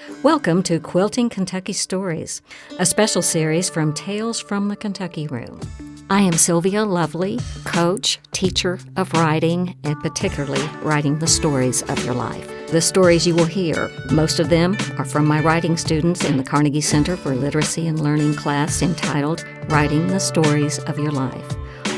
Welcome to Quilting Kentucky Stories, a special series from Tales from the Kentucky Room. I am Sylvia Lovely, coach, teacher of writing, and particularly writing the stories of your life. The stories you will hear, most of them are from my writing students in the Carnegie Center for Literacy and Learning class entitled Writing the Stories of Your Life,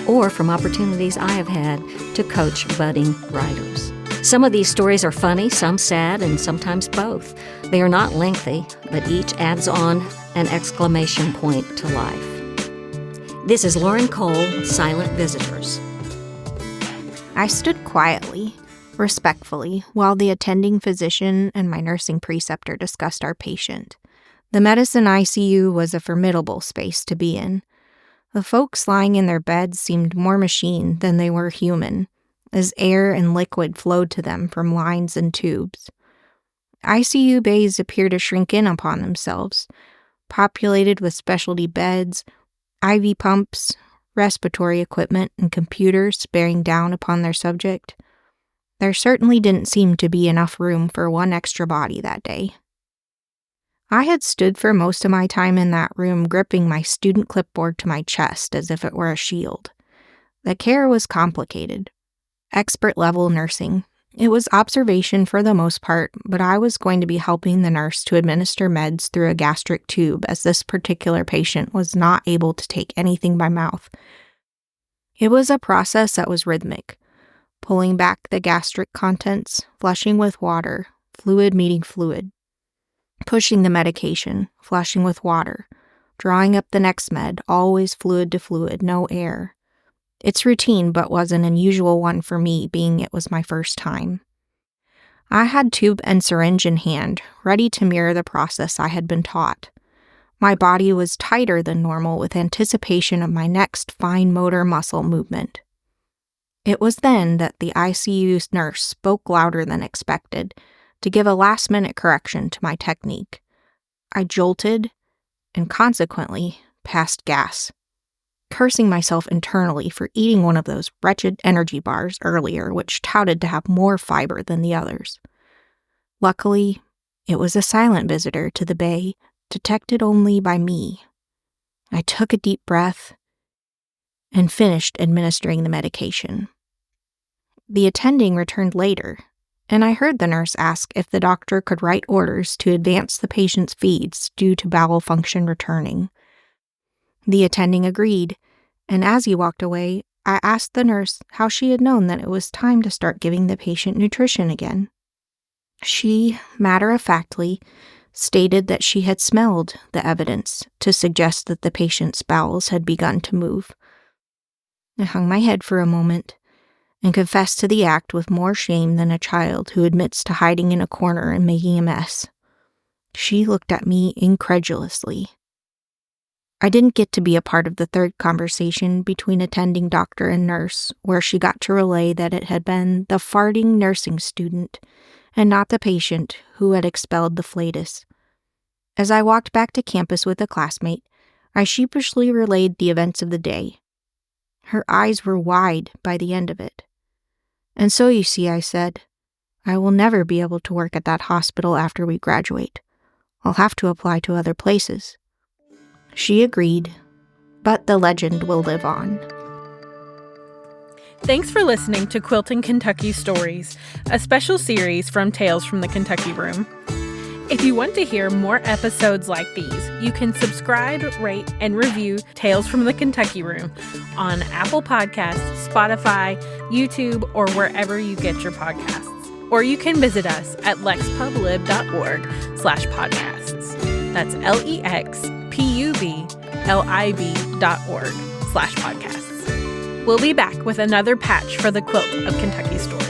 or from opportunities I have had to coach budding writers. Some of these stories are funny, some sad, and sometimes both. They are not lengthy, but each adds on an exclamation point to life. This is Lauren Cole, Silent Visitors. I stood quietly, respectfully, while the attending physician and my nursing preceptor discussed our patient. The medicine ICU was a formidable space to be in. The folks lying in their beds seemed more machine than they were human, as air and liquid flowed to them from lines and tubes. ICU bays appeared to shrink in upon themselves, populated with specialty beds, IV pumps, respiratory equipment, and computers bearing down upon their subject. There certainly didn't seem to be enough room for one extra body that day. I had stood for most of my time in that room gripping my student clipboard to my chest as if it were a shield. The care was complicated. Expert-level nursing. It was observation for the most part, but I was going to be helping the nurse to administer meds through a gastric tube as this particular patient was not able to take anything by mouth. It was a process that was rhythmic, pulling back the gastric contents, flushing with water, fluid meeting fluid, pushing the medication, flushing with water, drawing up the next med, always fluid to fluid, no air. It's routine, but was an unusual one for me, being it was my first time. I had tube and syringe in hand, ready to mirror the process I had been taught. My body was tighter than normal with anticipation of my next fine motor muscle movement. It was then that the ICU nurse spoke louder than expected to give a last-minute correction to my technique. I jolted and consequently passed gas, cursing myself internally for eating one of those wretched energy bars earlier, which touted to have more fiber than the others. Luckily, it was a silent visitor to the bay, detected only by me. I took a deep breath and finished administering the medication. The attending returned later, and I heard the nurse ask if the doctor could write orders to advance the patient's feeds due to bowel function returning. The attending agreed, and as he walked away, I asked the nurse how she had known that it was time to start giving the patient nutrition again. She, matter-of-factly, stated that she had smelled the evidence to suggest that the patient's bowels had begun to move. I hung my head for a moment and confessed to the act with more shame than a child who admits to hiding in a corner and making a mess. She looked at me incredulously. I didn't get to be a part of the third conversation between attending doctor and nurse, where she got to relay that it had been the farting nursing student and not the patient who had expelled the flatus. As I walked back to campus with a classmate, I sheepishly relayed the events of the day. Her eyes were wide by the end of it. "And so you see," I said, "I will never be able to work at that hospital after we graduate. I'll have to apply to other places." She agreed, but the legend will live on. Thanks for listening to Quilting Kentucky Stories, a special series from Tales from the Kentucky Room. If you want to hear more episodes like these, you can subscribe, rate, and review Tales from the Kentucky Room on Apple Podcasts, Spotify, YouTube, or wherever you get your podcasts. Or you can visit us at lexpublib.org/podcasts. That's LEXPUBLIB.org/podcasts. We'll be back with another patch for the quilt of Kentucky stories.